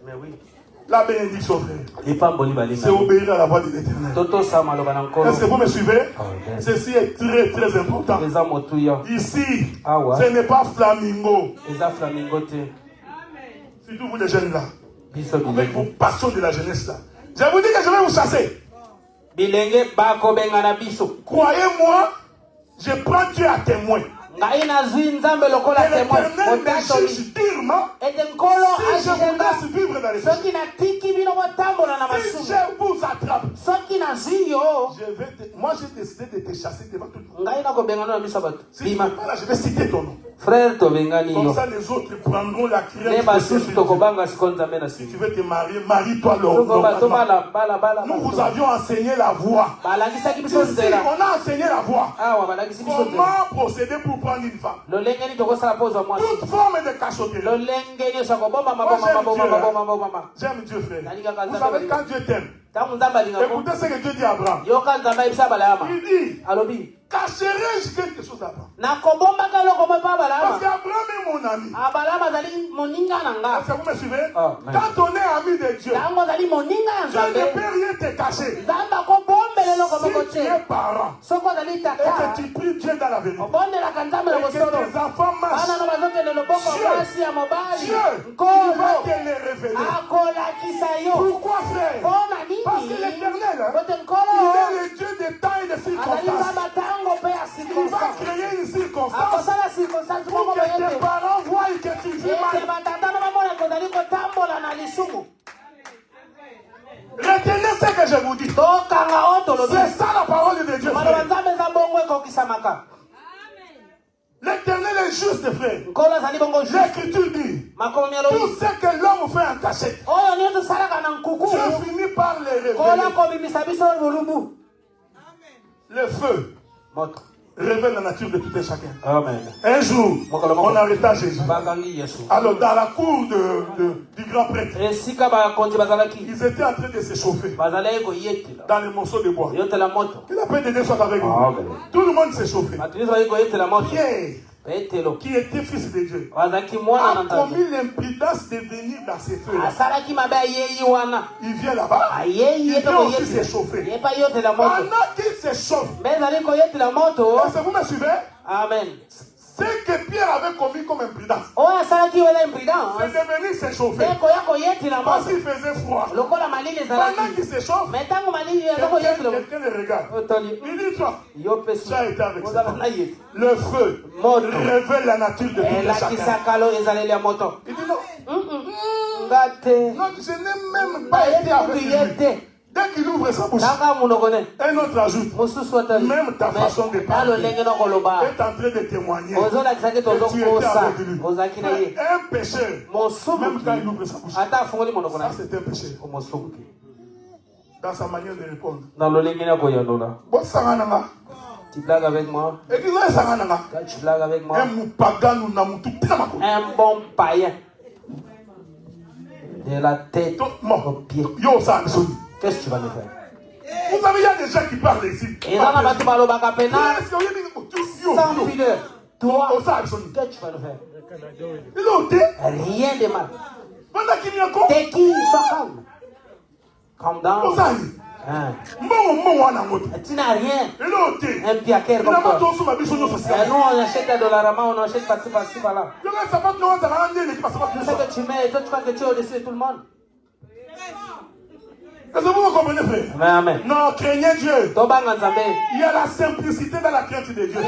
Mais oui. La bénédiction, frère, c'est obéir à la voix de l'Éternel. Est-ce que vous me suivez? Ceci est très très important. Ici, ce n'est pas flamingo. Surtout vous les jeunes là, avec vos passions de la jeunesse là. Je vous dis que je vais vous chasser. Croyez-moi, je prends Dieu à témoin. L'Éternel me juge durement si je vous laisse vivre dans les péchés. Si je vous attrape, moi j'ai décidé de te chasser devant tout le monde. Si tu ne pas là, je vais citer ton nom. Comme ça les autres prendront la crainte. Si tu veux te marier, marie-toi normalement. Nous vous avions enseigné la voie. Ici, on a enseigné la voie. Comment procéder pour prendre une femme. Toute forme de cachotterie. Moi j'aime Dieu, frère. Vous savez quand Dieu t'aime, écoutez ce que Dieu dit à Abraham. Il dit, cacherai-je quelque chose à Abraham? Parce qu'Abraham est mon ami. Est-ce que vous me suivez? Quand on est ami de Dieu, Dieu ne peut rien te cacher. Si tu es parent et que tu pries Dieu dans la vérité et que tes enfants marchent, Dieu il va te les révéler. Pourquoi, frère? Parce que l'Éternel, il est le Dieu des temps et des circonstances. Il va créer une circonstance pour que tes parents voient que tu vis mal. Retenez ce que je vous dis. C'est ça la parole de Dieu, frère. L'Éternel est juste, frère. L'Écriture dit tout ce que l'homme fait en cachette, Dieu finit par les révéler. Le feu révèle la nature de tout un chacun. Amen. Un jour, on arrêta Jésus. Alors, dans la cour du grand prêtre, ils étaient en train de s'échauffer dans les morceaux de bois. Que la paix de Dieu soit avec vous. Tout le monde s'échauffait. Pierre, qui était fils de Dieu, a commis l'imprudence de venir dans ces feux-là. Il vient là-bas, il vient aussi s'échauffer. Pendant qu'il s'échauffe, est-ce que vous me suivez? Amen. Ce que Pierre avait commis comme imprudence, c'est de venir s'échauffer. Parce qu'il faisait froid. Pendant qu'il s'échauffe, quelqu'un le regarde. Il dit, toi, tu as été avec ça. Le feu révèle la nature de tout chacun. Il dit non. Non, je n'ai même pas été avec lui. Dès qu'il ouvre sa bouche, un autre ajoute, même ta façon de parler est en train de témoigner que tu étais avec lui. Un pécheur, même quand il ouvre sa bouche, ça c'est un pécheur. Dans sa manière de répondre. Tu blagues avec moi? Tu blagues avec moi? Un bon païen. De la tête au pied. Qu'est-ce que tu vas me faire? Vous savez, il y a des gens qui parlent ici. Sans pudeur. Toi, qu'est-ce que tu vas me faire? Rien de mal. T'es qui? Sois calme. Calm down. Tu n'as rien. Un piaquer comme toi. Nous, on achète à Dollarama, on achète par-ci, par-là. Tu sais que tu mets, et toi, tu crois que tu es au-dessus de tout le monde. Est-ce que vous me comprenez, frère? Amen. Non, craignez Dieu. Il y a la simplicité dans la crainte de Dieu. Ne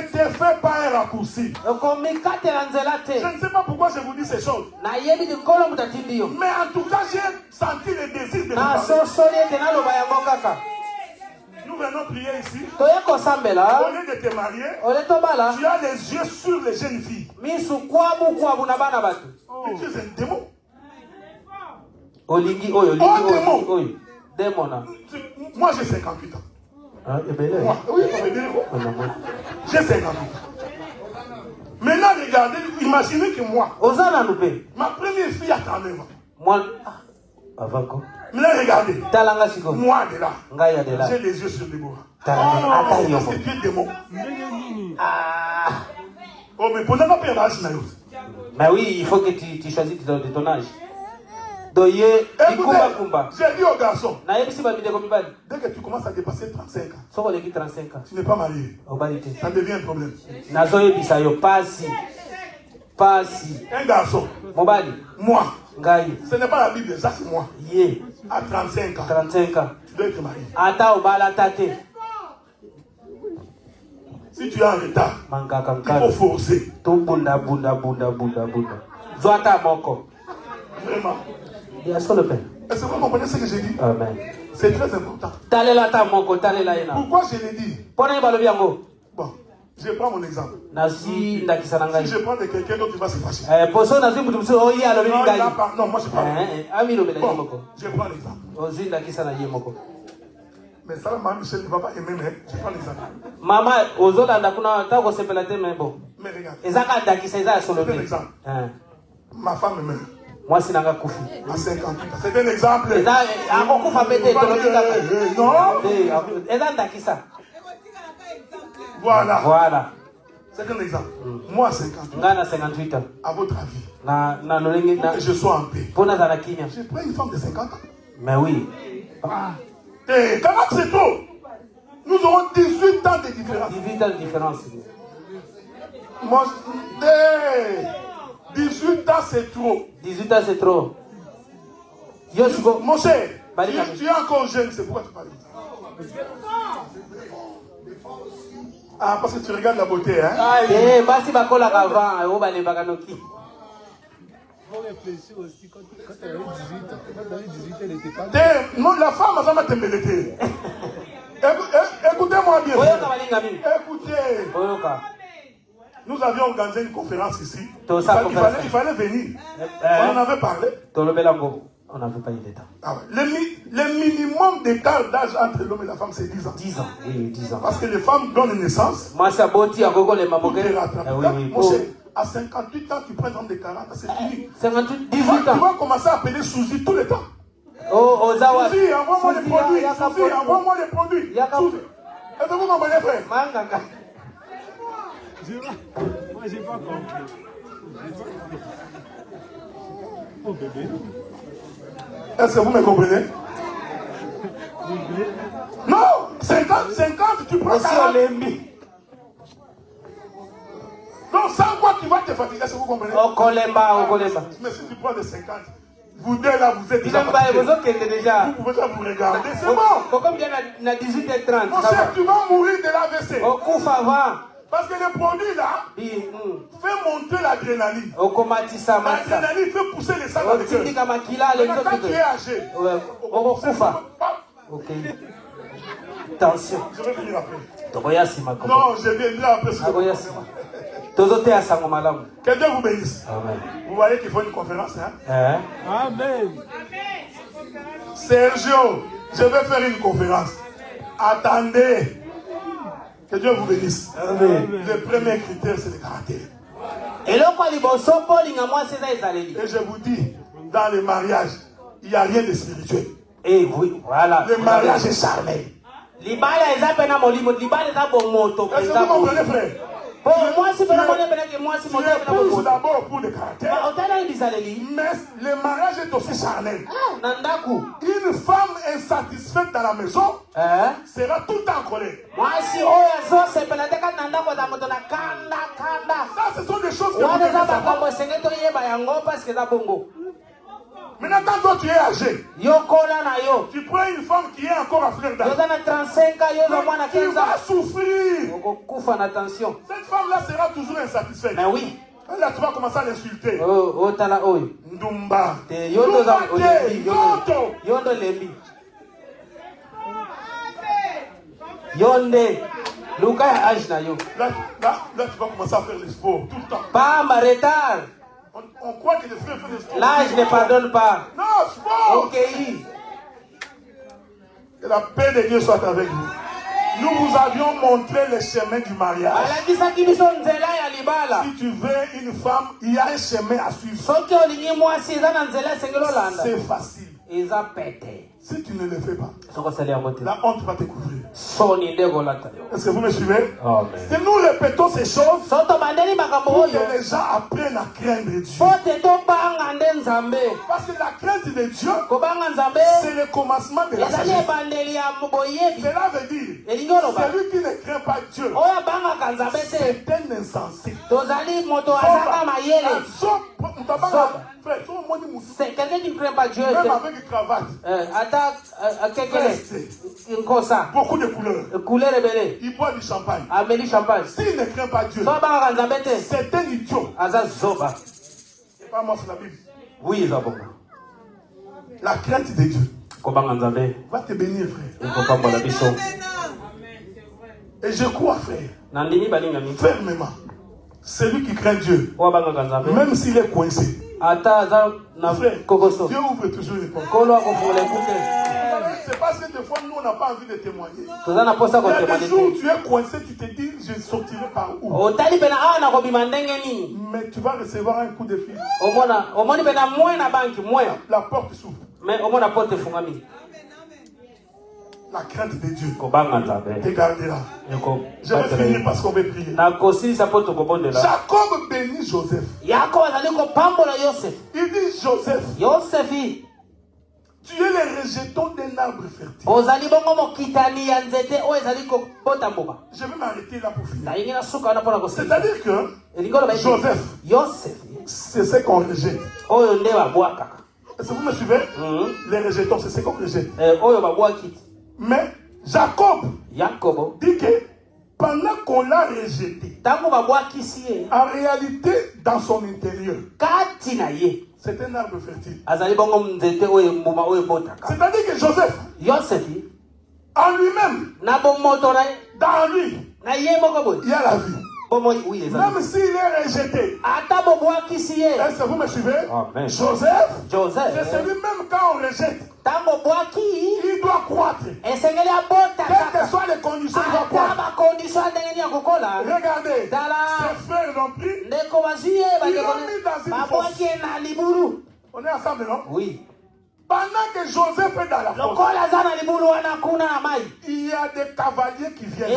te fais pas un raccourci. Je ne sais pas pourquoi je vous dis ces choses. Mais en tout cas, j'ai senti le désir de vous parler. Nous venons prier ici. Au lieu de te marier, tu as les yeux sur les jeunes filles. Tu es un démon. Moi j'ai 58 ans. Moi, oui, j'ai 58 ans. Maintenant, regardez, imaginez que moi, ma première fille a 39 ans. Moi, avant quoi? Maintenant, regardez, moi de là, j'ai les yeux sur Déborah. C'est un démon. Oh, mais pour ne pas perdre l'âge, mais oui, il faut que tu choisisses de ton âge. Écoutez, j'ai dit aux garçons, dès que tu commences à dépasser 35 ans, tu n'es pas marié. Ça devient un problème. Un garçon, moi, ce n'est pas la Bible, ça c'est moi. À 35 ans, tu dois être marié. Si tu es en retard, il faut forcer. Vraiment. Est-ce que vous comprenez ce que j'ai dit? Amen. C'est très important. Pourquoi je l'ai dit? Bon, je prends mon exemple. Si je prends de quelqu'un d'autre, il va se fâcher. Non, moi je prends. Bon, je prends l'exemple. Mais ça, Maman Michel ne va pas aimer, mais je prends l'exemple. Mais regarde. Exemple. Ma femme meurt. Moi, c'est un koufi. À 58 ans. C'est un exemple. Voilà. C'est un exemple. Moi, 58 ans. À votre avis, pour que je sois en paix, je prends une femme de 50 ans. Mais oui. Et 40 c'est trop. Nous aurons 18 ans de différence. 18 ans de différence. Moi, 18 ans c'est trop. 18 ans c'est trop. Mon cher, tu es encore jeune, c'est pourquoi tu parles. Ah, parce que tu regardes la beauté, hein? Il faut réfléchir aussi quand elle avait 18 ans. Quand elle avait 18 ans, elle n'était pas. Non, la femme, ça m'a t'embelleté. Écoutez-moi bien. Écoutez. Nous avions organisé une conférence ici. Il fallait venir. On en avait parlé. On n'avait pas eu le temps. Ah ouais. Le minimum d'écart d'âge entre l'homme et la femme, c'est 10 ans. 10 ans, oui, 10 ans. Parce que les femmes donnent naissance. Moi, c'est Boti, à Gogo, les mamans. Oui, Oui. Mon cher, à 58 ans, tu prends un homme de 40 ans, c'est fini. 58, 18 ans. Tu vas commencer à appeler Souzi tout le temps. Oh, Ozawa. Souzi, envoie-moi les produits. Souzi, envoie-moi les produits. Souzi. Est-ce que vous comprenez, frère? Mangaka. Moi, j'ai pas compris. Oh, bébé. Est-ce que vous me comprenez? Non, 50, tu prends 40. Non, sans quoi tu vas te fatiguer, est-ce que vous comprenez? Mais si tu prends de 50, vous deux là, vous êtes déjà fatigués. Vous pouvez déjà vous regarder, c'est bon. Mon cher, tu vas mourir de l'AVC. Parce que le produit là fait monter l'adrénaline. L'adrénaline fait pousser les sangs dans le cœur. Quand tu es âgé, ok. Attention. Je vais venir après. Non, je viendrai après. Que Dieu vous bénisse. Amen. Vous voyez qu'il faut une conférence, hein? Amen. Sergio, je vais faire une conférence. Attendez. Que Dieu vous bénisse. Amen. Le premier critère, c'est le caractère. Et je vous dis, dans le mariage, il n'y a rien de spirituel. Et oui, voilà. Le mariage est charnel. Est-ce que vous comprenez, frère? Tu épouses d'abord pour le caractère, mais le mariage est aussi charnel. Une femme insatisfaite dans la maison sera tout le temps en colère. Ça, ce sont des choses que vous devez savoir. Maintenant, quand toi tu es âgé, tu prends une femme qui est encore à fleur d'âge, tu vas souffrir. Cette femme-là sera toujours insatisfaite. Mais oui. Là, tu vas commencer à l'insulter. Ndumba. Yonde. Luka ya âge na yo. Là, tu vas commencer à faire les sports tout le temps. Pas ma retard. On croit que les frères font des sports. L'âge ne pardonne pas. Non, sport. Ok. Que la paix de Dieu soit avec vous. Nous vous avions montré le chemin du mariage. Si tu veux une femme, il y a un chemin à suivre. C'est facile. Si tu ne le fais pas, la honte va te couvrir. Est-ce que vous me suivez? Si nous répétons ces choses, pour que les gens apprennent à craindre Dieu. Parce que la crainte de Dieu, c'est le commencement de la sagesse. Cela veut dire, celui qui ne craint pas Dieu, c'est un insensé. C'est quelqu'un qui ne craint pas Dieu. Même avec une cravate. Beaucoup de couleurs. Il boit du champagne. S'il ne craint pas Dieu, c'est un idiot. C'est pas moi sur la Bible. Oui, la crainte de Dieu va te bénir, frère. Et je crois, frère, fermement, celui qui craint Dieu, même s'il est coincé, frère, Dieu ouvre toujours les portes. C'est parce que des fois, nous, on n'a pas envie de témoigner. Il y a des jours où tu es coincé, tu te dis, je sortirai par où? Mais tu vas recevoir un coup de fil. La porte s'ouvre. La crainte de Dieu te gardera. Je vais finir parce qu'on va prier. Jacob bénit Joseph. Il dit, Joseph, tu es le rejeton d'un arbre fertile. Je vais m'arrêter là pour finir. C'est-à-dire que Joseph, c'est ce qu'on rejette. Est-ce que vous me suivez? Les rejetons, c'est ce qu'on rejette. Mais Jacob dit que pendant qu'on l'a rejeté, en réalité, dans son intérieur, c'est un arbre fertile. C'est-à-dire que Joseph, en lui-même, dans lui, il y a la vie. Même s'il est rejeté. Est-ce que vous me suivez? Amen. Joseph, Joseph, c'est celui-même quand on rejette, il doit croître. Quelles que soient les conditions, il doit croître. Regardez, ses frères l'ont pris, ils l'ont mis dans une fosse. On est ensemble, non? Oui. Pendant que Joseph est dans la fosse, il y a des cavaliers qui viennent.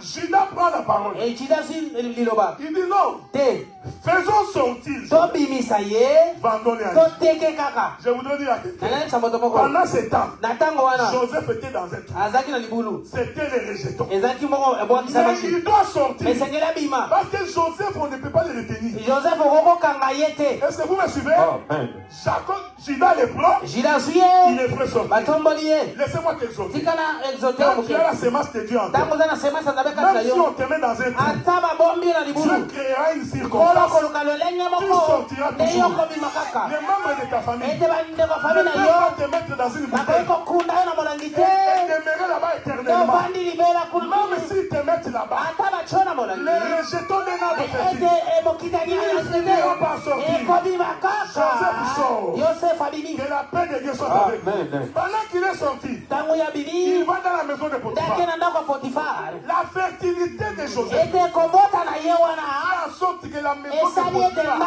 Judas prend la parole. Il dit non. Faisons sortir. Vendons-les à lui. Je voudrais dire à quelqu'un. Pendant ce temps, Joseph était dans un trou. C'était les rejetons. Mais il doit sortir. Parce que Joseph, on ne peut pas le retenir. Est-ce que vous me suivez? Jacob, Judas le prend. Il le fait sortir. Laissez-moi t'exhorter. Quand tu as la semence de Dieu en toi, même si on te met dans un trou, Dieu créera une circonstance. Tu sortiras toujours. Les membres de ta famille ne peuvent pas te mettre dans une bouteille et demeurer là-bas éternellement. Même s'ils te mettent là-bas, les rejetons de notre fertile, ils finiront par sortir. Joseph sort. Que la paix de Dieu soit avec lui. Pendant qu'il est sorti, il va dans la maison de Potiphar. La fertilité de Joseph fait en sorte que la maison de Potiphar.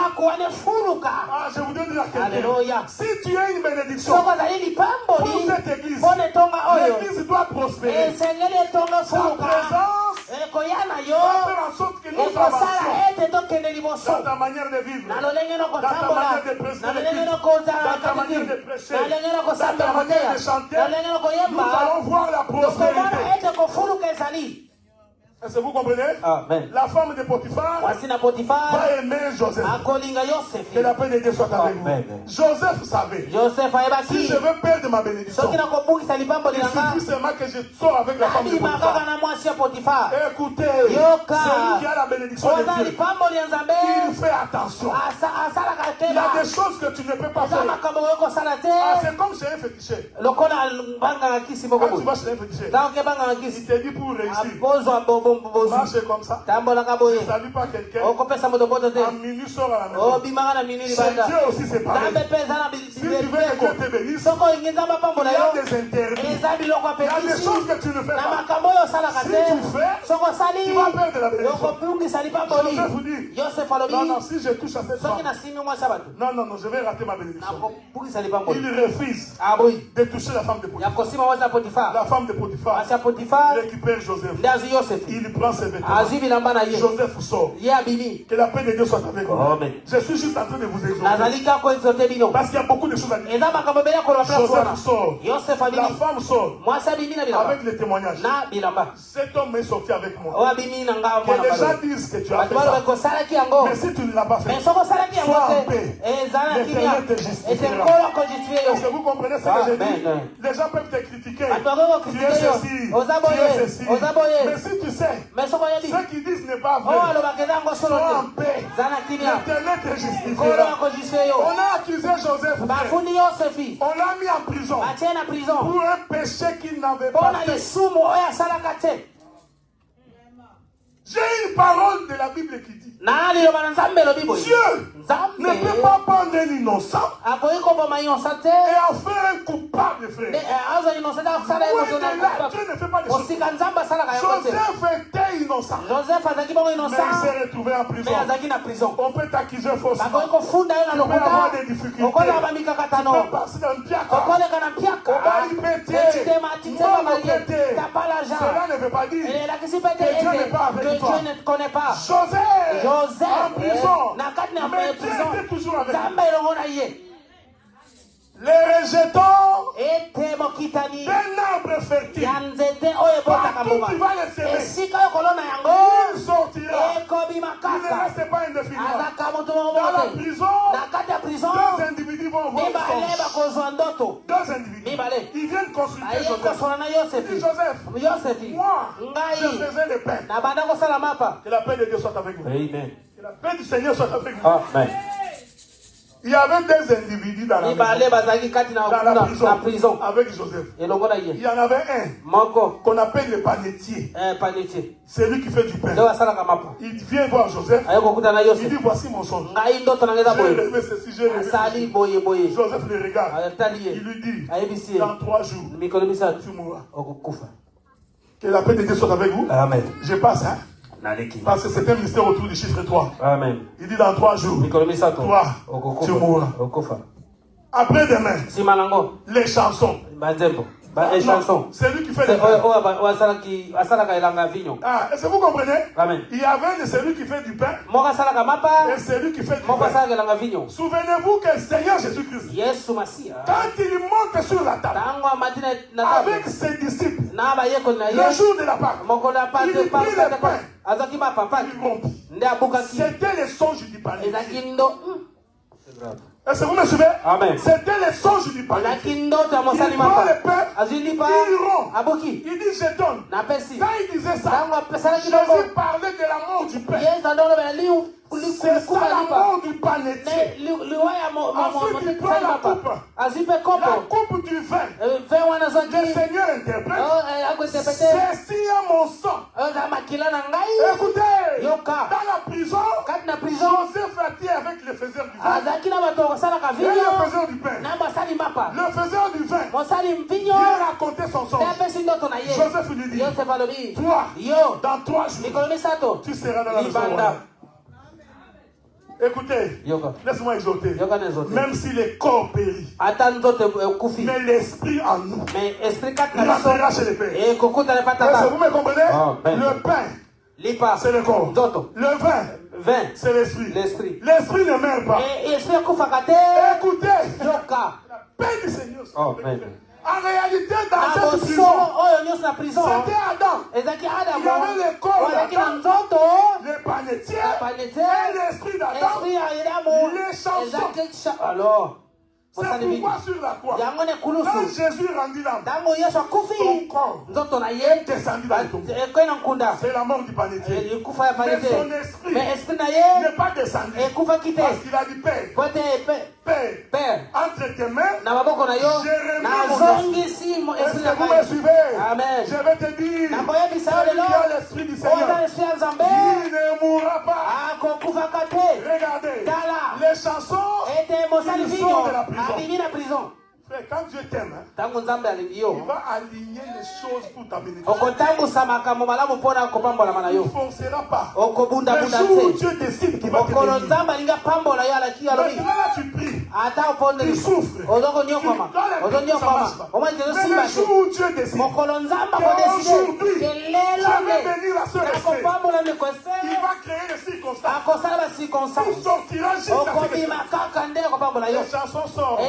Je vous donne la quelqu'un. Si tu as une bénédiction pour cette église, l'église doit prospérer. Sa présence va faire en sorte que nous avancions dans ta manière de vivre, dans ta manière de prêcher l'église, dans ta manière de prêcher, dans ta manière de chanter. Nous allons voir la prospérité. Est-ce que vous comprenez? Amen. La femme de Potiphar va aimer Joseph. Que la paix de Dieu soit avec vous. Joseph savait. Si je veux perdre ma bénédiction, il suffit seulement que je sors avec la femme de Potiphar. Écoutez, celui qui a la bénédiction de Dieu, il fait attention. Il y a des choses que tu ne peux pas faire. C'est comme chez un féticheur. Quand tu vas chez un féticheur, il te dit pour réussir. Marche comme ça. Ne salue pas quelqu'un. En minuit sort à la maison. Chez Dieu aussi c'est pareil. Si tu veux que Dieu te bénisse, il y a des interdits. Il y a des choses que tu ne fais pas. Si tu fais, tu vas perdre la bénédiction. Joseph vous dit, non, si je touche à cette femme, non, je vais rater ma bénédiction. Il refuse de toucher la femme de Potiphar. La femme de Potiphar récupère Joseph. Il prend ses vêtements. Joseph sort. Que la paix de Dieu soit avec vous. Je suis juste en train de vous exhorter. Parce qu'il y a beaucoup de choses à dire. Joseph sort. La femme sort. Avec les témoignages. Cet homme est sorti avec moi. Que les gens disent que tu as fait ça. Mais si tu ne l'as pas fait, sois en paix. L'Éternel te justifiera. Est-ce que vous comprenez ce que j'ai dit? Les gens peuvent te critiquer. Tu es ceci. Tu es ceci. Mais si tu sais, ceux qui disent n'est pas vrai, sois en paix. L'Éternel te justifiera. On a accusé Joseph. On l'a mis en prison pour un péché qu'il n'avait pas fait. J'ai une parole de la Bible qui dit Dieu ne peut pas prendre un innocent et en faire un coupable, frère. Dieu ne fait pas de choses. Joseph était innocent, mais il s'est retrouvé en prison. On peut t'accuser faussement. Tu peux avoir des difficultés. Tu peux passer dans le piaka. On va y péter. Cela ne veut pas dire que Dieu n'est pas avec toi. Ne connaît pas. Joseph en prison, mais Dieu était toujours avec lui. Les rejetons d'un arbre fertile. Partout tu vas les semer, il sortira. Il ne reste pas indéfiniment. Dans la prison, deux individus vont voir le songe. Deux individus. Ils viennent consulter Joseph. Il dit Joseph, moi, je faisais le pain. Que la paix de Dieu soit avec vous. Amen. Que la paix du Seigneur soit avec vous. Amen. Il y avait des individus dans la prison avec Joseph. Il y en avait un qu'on appelle le panetier. C'est lui qui fait du pain. Il vient voir Joseph. Il dit voici mon songe. J'ai rêvé ceci, j'ai rêvé ceci. Joseph le regarde. Il lui dit dans 3 jours tu mourras. Que la paix de Dieu soit avec vous. Amen. Je passe, hein. Parce que c'est un mystère autour du chiffre 3. Amen. Il dit dans 3 jours, toi, tu mourras. Après demain, les chansons. C'est lui qui fait les pains. Ah, est-ce que vous comprenez? Amen. Il y avait celui qui fait du pain et celui qui fait du pain. Souvenez-vous que le Seigneur Jésus-Christ, quand il monte sur la table avec ses disciples, le jour de la Pâque, il prit le pain. C'était le songe du pain. Est-ce que vous me suivez? Amen. C'était le songe du pain. Il prend le pain, il rompt. Il dit je donne. Quand il disait ça, Jésus parlait de la mort du pain. C'est ça la mort du panetier. Ensuite il prend la coupe du vin. Le Seigneur interprète. Ceci est mon sang. Écoutez, dans la prison, Joseph a été avec le faiseur du vin. Et le faiseur du pain. Le faiseur du vin. Il racontait son songe. Joseph lui dit, toi, dans 3 jours, tu seras dans la maison. Écoutez, laisse-moi exhorter. Même si le corps périt, mais l'esprit en nous restera chez les pères. Est-ce que vous me comprenez? Le pain, c'est le corps. Le vin, c'est l'esprit. L'esprit ne meurt pas. Écoutez, la paix du Seigneur. En réalité, dans cette prison, c'était Adam. Il y avait le corps d'Adam, le panetier, et l'esprit d'Adam, les chansons. Alors, c'est pourquoi sur la croix, quand Jésus rendit l'âme, son corps descendit dans le tombeau. C'est la mort du panetier. Mais son esprit n'est pas descendu. Parce qu'il a dit Père, entre tes mains, je remets mon esprit. Est-ce que vous me suivez? Amen. Je vais te dire, celui qui a l'esprit du Seigneur, il ne mourra pas. Regardez, les chansons, ils sont de la prison. Frère, quand Dieu t'aime, il va aligner les choses pour ta bénédiction. Il ne forcera pas. Le jour où Dieu décide qu'il va te bénir. Maintenant là, tu pries. Tu souffres. Tu dois le ça marche pas. Mais le jour où Dieu décide qu'aujourd'hui, je vais bénir la sœur Esther, il va créer les circonstances. Tu sortiras juste à les chansons sortent.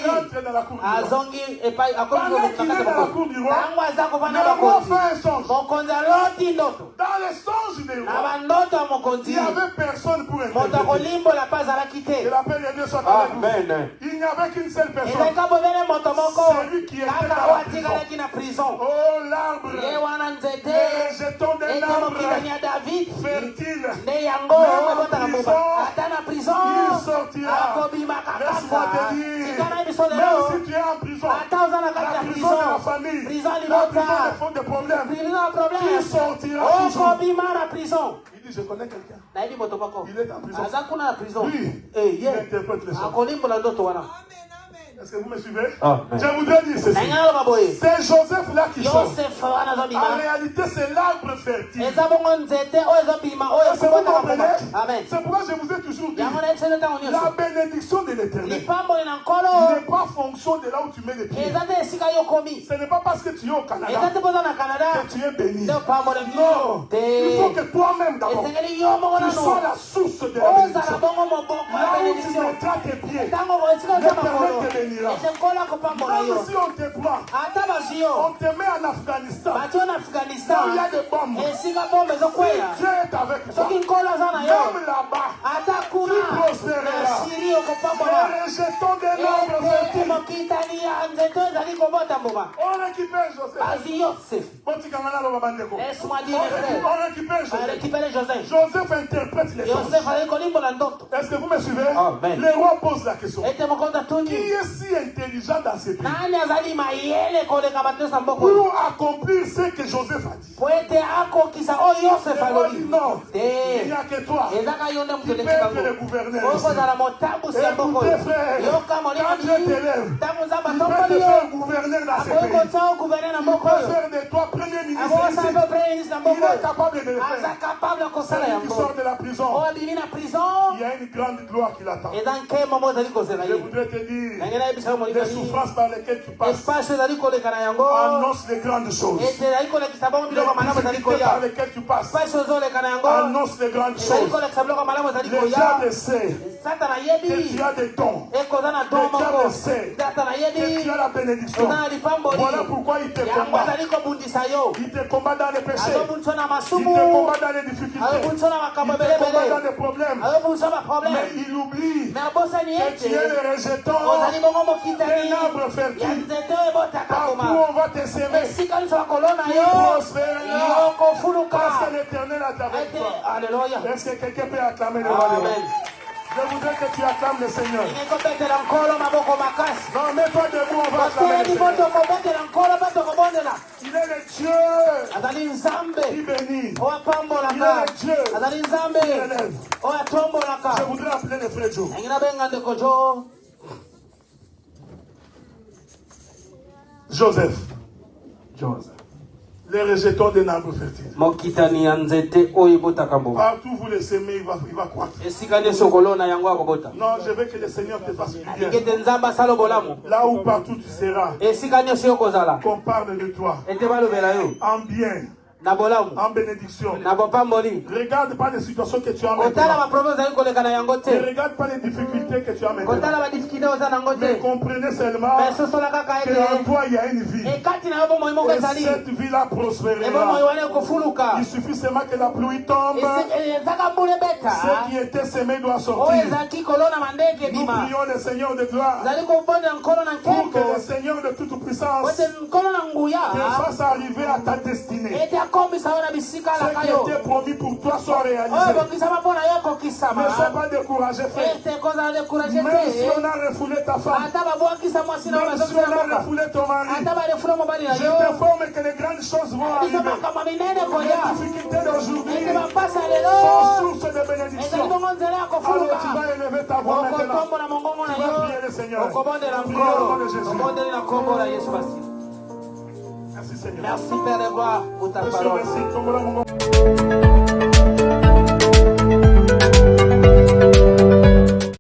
Il entre dans la cour du roi. Pendant qu'il est dans la cour du roi, le roi fait un songe. Dans le songe des rois, il n'y avait personne pour interpréter. Que la paix de Dieu soit avec vous. Il n'y avait qu'une seule personne. Celui qui était dans la prison. Oh, l'arbre, le rejeton d'un arbre fertile. Même en prison, il sortira. Laisse-moi te dire, même si tu es en prison, la prison de la famille, la prison des fautes de problèmes, tu sortiras toujours. Il dit, je connais quelqu'un. Il est en prison. Lui, il interprète les choses. Est-ce que vous me suivez? Je voudrais dire ceci. C'est Joseph-là qui chante. En réalité, c'est l'arbre fertile. Est-ce que vous comprenez? C'est pourquoi je vous ai toujours dit, la bénédiction de l'Éternel n'est pas fonction de là où tu mets les pieds. Ce n'est pas parce que tu es au Canada que tu es béni. Non. Il faut que toi-même d'abord, tu sois la source de la bénédiction. Là où tu mettras tes pieds, l'Éternel te bénira. Même si on te prend, on te met en Afghanistan, là où il y a des bombes, si Dieu est avec toi, même là-bas, tu prospéreras. Les rejetons de l'arbre fertile. On récupère Joseph. Laisse-moi dire, frère. On récupère Récupérez Joseph. Joseph interprète les choses. Est-ce que vous me suivez? Amen. Le roi pose la question. Qui Qui est si intelligent dans ce pays pour pour accomplir ce que Joseph a dit? Le roi dit non. Il n'y a que toi. Tu peux être le gouverneur ici. Écoutez frère, quand Dieu t'élève, il peut te faire gouverneur dans ce pays. Il peut faire de toi premier ministre ici. Il est capable de le faire. Celui qui sort de la prison, il y a une grande gloire qui l'attend. Je voudrais te dire, les souffrances par lesquelles tu passes annoncent de grandes choses. Les difficultés par lesquelles tu passes annoncent de grandes choses. Le diable sait que tu as des dons. Le diable sait que tu as la bénédiction. Voilà pourquoi il te combat. Il te combat dans les péchés. Il te combat dans les difficultés. Il te combat dans les problèmes. Mais il oublie que tu es le rejeton d'un arbre fertile. Partout on va te s'aimer. Tu prospéreras parce que l'Éternel est avec toi. Alléluia. Est-ce que quelqu'un peut acclamer le roi? Je voudrais que tu acclames le Seigneur. Non, mets-toi debout, on va acclamer le Seigneur. Il est le Dieu qui bénit. Il est le Dieu qui élève. Je voudrais appeler le frère Joe. Joseph. Les rejetons d'un arbre fertile. Partout vous les semez, il va croître. Non, je veux que le Seigneur te fasse du bien. Là où partout tu seras, qu'on parle de toi en bien, en bénédiction. Regarde pas les situations que tu as maintenant. Ne regarde pas les difficultés que tu as maintenant. Mais comprenez seulement qu'en toi il y a une vie. Et cette vie-là prospérera. Il suffit seulement que la pluie tombe. Ce qui était semé doit sortir. Nous prions le Seigneur de gloire pour que le Seigneur de toute puissance te fasse arriver à ta destinée. Ce qui était promis pour toi soit réalisé. Ne sois pas découragé, frère. Même si on a refoulé ta femme, même si on a refoulé ton mari, je t'informe que les grandes choses vont arriver. Les difficultés d'aujourd'hui sont source de bénédiction. Alors tu vas élever ta voix maintenant. Tu vas prier le Seigneur. Priez au nom de Jésus. Merci Seigneur. Merci Père de gloire pour ta Monsieur, parole. merci.